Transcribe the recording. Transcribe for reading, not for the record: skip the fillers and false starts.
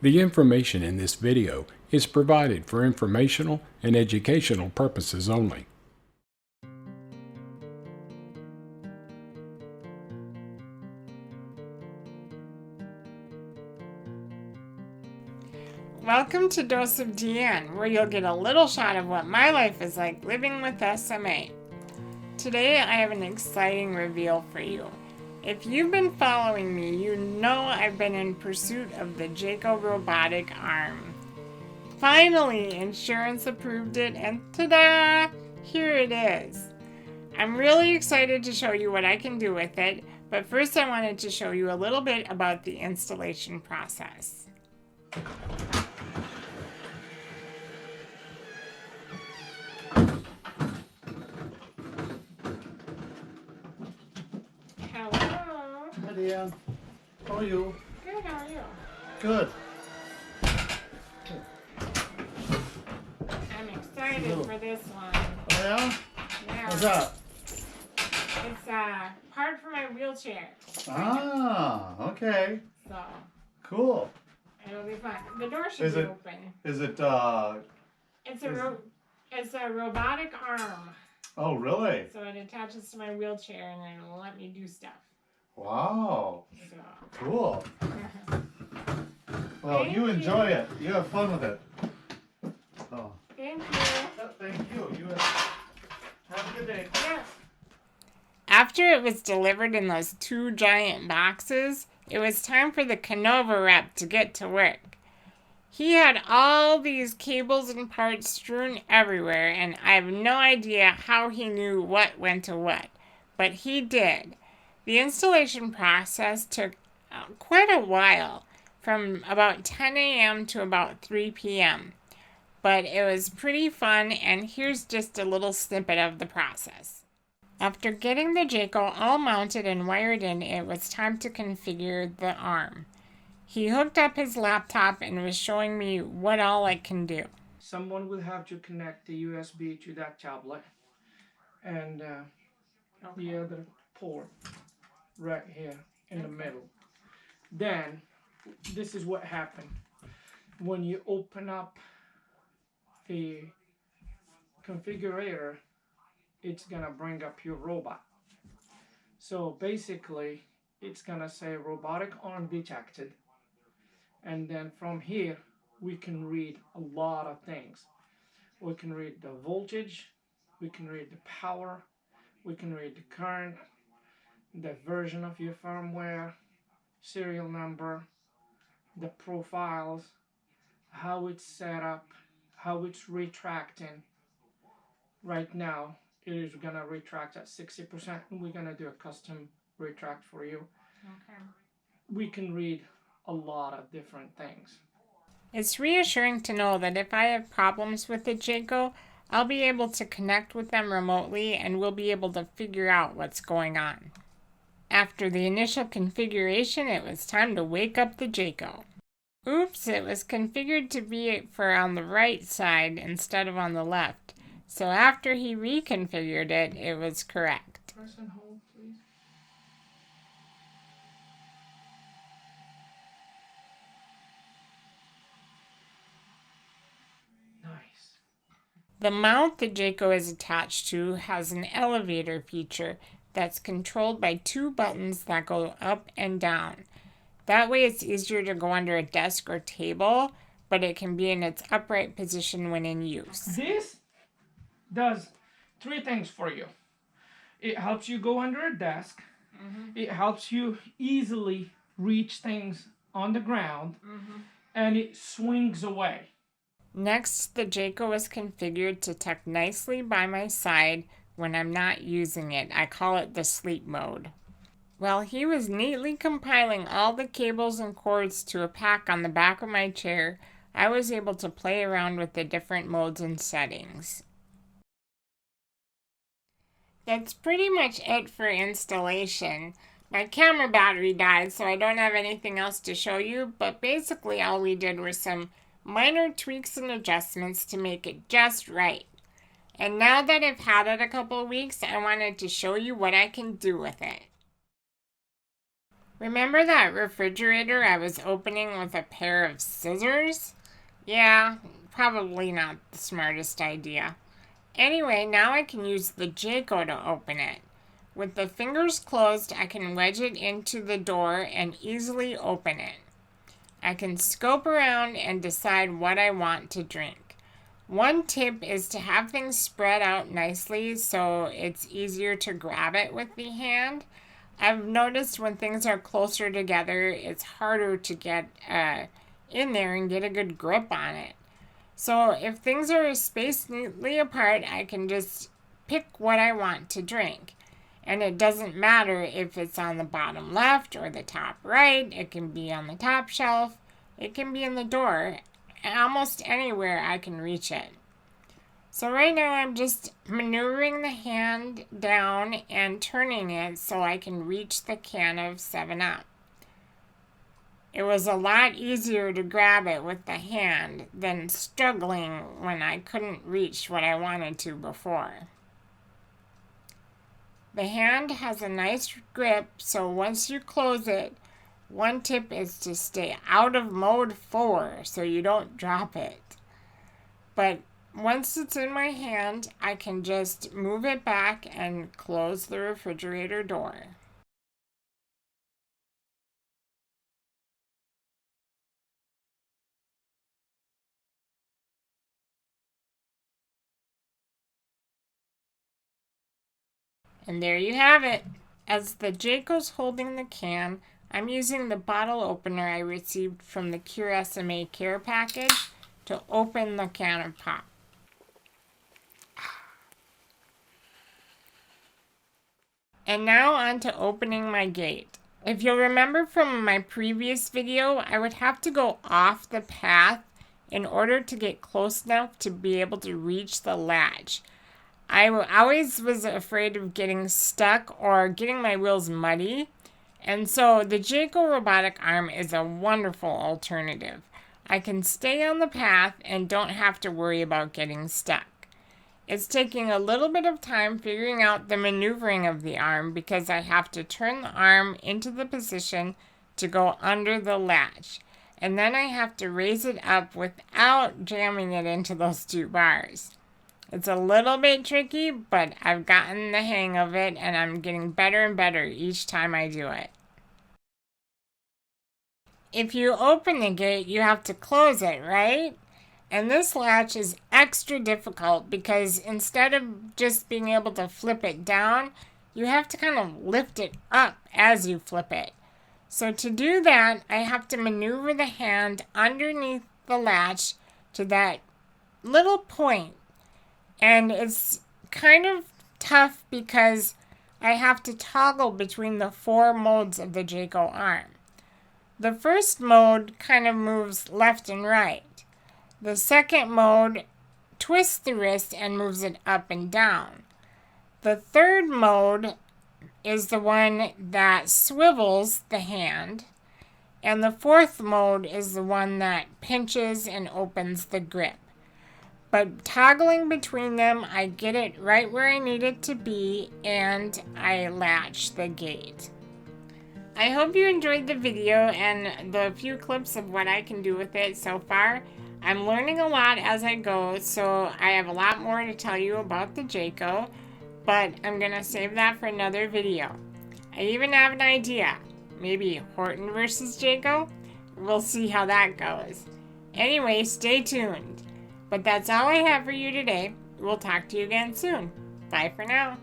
The information in this video is provided for informational and educational purposes only. Welcome to Dose of DN, where you'll get a little shot of what my life is like living with SMA. Today I have an exciting reveal for you. If you've been following me, you know I've been in pursuit of the Jaco Robotic Arm. Finally, insurance approved it, and ta-da! Here it is. I'm really excited to show you what I can do with it, but first I wanted to show you a little bit about the installation process. Hello. Hi dear, how are you? Good, how are you? Good. I'm excited Hello. for this one. Oh yeah? Yeah. What's that? It's a part for my wheelchair. Ah, okay. So Cool. it'll be fun. The door should Is be it- open. Is it, It's a robotic arm. oh really? So it attaches to my wheelchair and it'll let me do stuff. Wow. So Cool. Well, Thank you enjoy you. it. You have fun with it. Oh. thank you. Thank you. You have a good day. Yeah. After it was delivered in those 2 giant boxes, it was time for the Canova rep to get to work. He had all these cables and parts strewn everywhere, and I have no idea how he knew what went to what, but he did. The installation process took quite a while, from about 10 a.m. to about 3 p.m., but it was pretty fun, and here's just a little snippet of the process. After getting the Jaco all mounted and wired in, it was time to configure the arm. He hooked up his laptop and was showing me what all I can do. Someone will have to connect the USB to that tablet and the other port right here in the middle. Then this is what happened. When you open up the configurator, it's gonna bring up your robot. So basically it's gonna say robotic arm detected, and then from here we can read a lot of things. We can read the voltage, we can read the power, we can read the current, the version of your firmware, serial number, the profiles, how it's set up, how it's retracting. Right now it is gonna retract at 60%, and we're gonna do a custom retract for you. Okay. We can read a lot of different things. It's reassuring to know that if I have problems with the Jaco, I'll be able to connect with them remotely and we'll be able to figure out what's going on. After the initial configuration, it was time to wake up the Jaco. Oops, it was configured to be for on the right side instead of on the left. So after he reconfigured it, it was correct. Press and hold, please. Nice. The mount the Jaco is attached to has an elevator feature that's controlled by 2 buttons that go up and down. That way it's easier to go under a desk or table, but it can be in its upright position when in use. This does 3 things for you. It helps you go under a desk. It helps you easily reach things on the ground. And it swings away. Next, the Jaco is configured to tuck nicely by my side when I'm not using it. I call it the sleep mode. While he was neatly compiling all the cables and cords to a pack on the back of my chair, I was able to play around with the different modes and settings. That's pretty much it for installation. My camera battery died, so I don't have anything else to show you, but basically all we did were some minor tweaks and adjustments to make it just right. And now that I've had it a couple of weeks, I wanted to show you what I can do with it. Remember that refrigerator I was opening with a pair of scissors? Yeah, probably not the smartest idea. Anyway, now I can use the Jaco to open it. With the fingers closed, I can wedge it into the door and easily open it. I can scope around and decide what I want to drink. One tip is to have things spread out nicely so it's easier to grab it with the hand. I've noticed when things are closer together, it's harder to get in there and get a good grip on it. So if things are spaced neatly apart, I can just pick what I want to drink. And it doesn't matter if it's on the bottom left or the top right. It can be on the top shelf. It can be in the door. Almost anywhere I can reach it. So right now I'm just maneuvering the hand down and turning it so I can reach the can of 7-Up. It was a lot easier to grab it with the hand than struggling when I couldn't reach what I wanted to before. The hand has a nice grip, so once you close it, one tip is to stay out of mode 4 so you don't drop it. But once it's in my hand, I can just move it back and close the refrigerator door. And there you have it. As the Jaco's holding the can, I'm using the bottle opener I received from the Cure SMA care package to open the can of pop. And now on to opening my gate. If you'll remember from my previous video, I would have to go off the path in order to get close enough to be able to reach the latch. I always was afraid of getting stuck or getting my wheels muddy, and so the Jaco Robotic Arm is a wonderful alternative. I can stay on the path and don't have to worry about getting stuck. It's taking a little bit of time figuring out the maneuvering of the arm because I have to turn the arm into the position to go under the latch. And then I have to raise it up without jamming it into those two bars. It's a little bit tricky, but I've gotten the hang of it and I'm getting better and better each time I do it. If you open the gate, you have to close it, right? And this latch is extra difficult because instead of just being able to flip it down, you have to kind of lift it up as you flip it. So to do that, I have to maneuver the hand underneath the latch to that little point. And it's kind of tough because I have to toggle between the 4 modes of the Jaco arm. The first mode kind of moves left and right. The second mode twists the wrist and moves it up and down. The third mode is the one that swivels the hand. And the fourth mode is the one that pinches and opens the grip. But toggling between them, I get it right where I need it to be and I latch the gate. I hope you enjoyed the video and the few clips of what I can do with it so far. I'm learning a lot as I go, so I have a lot more to tell you about the Jaco, but I'm going to save that for another video. I even have an idea. Maybe Horton versus Jaco? We'll see how that goes. Anyway, stay tuned. But that's all I have for you today. We'll talk to you again soon. Bye for now.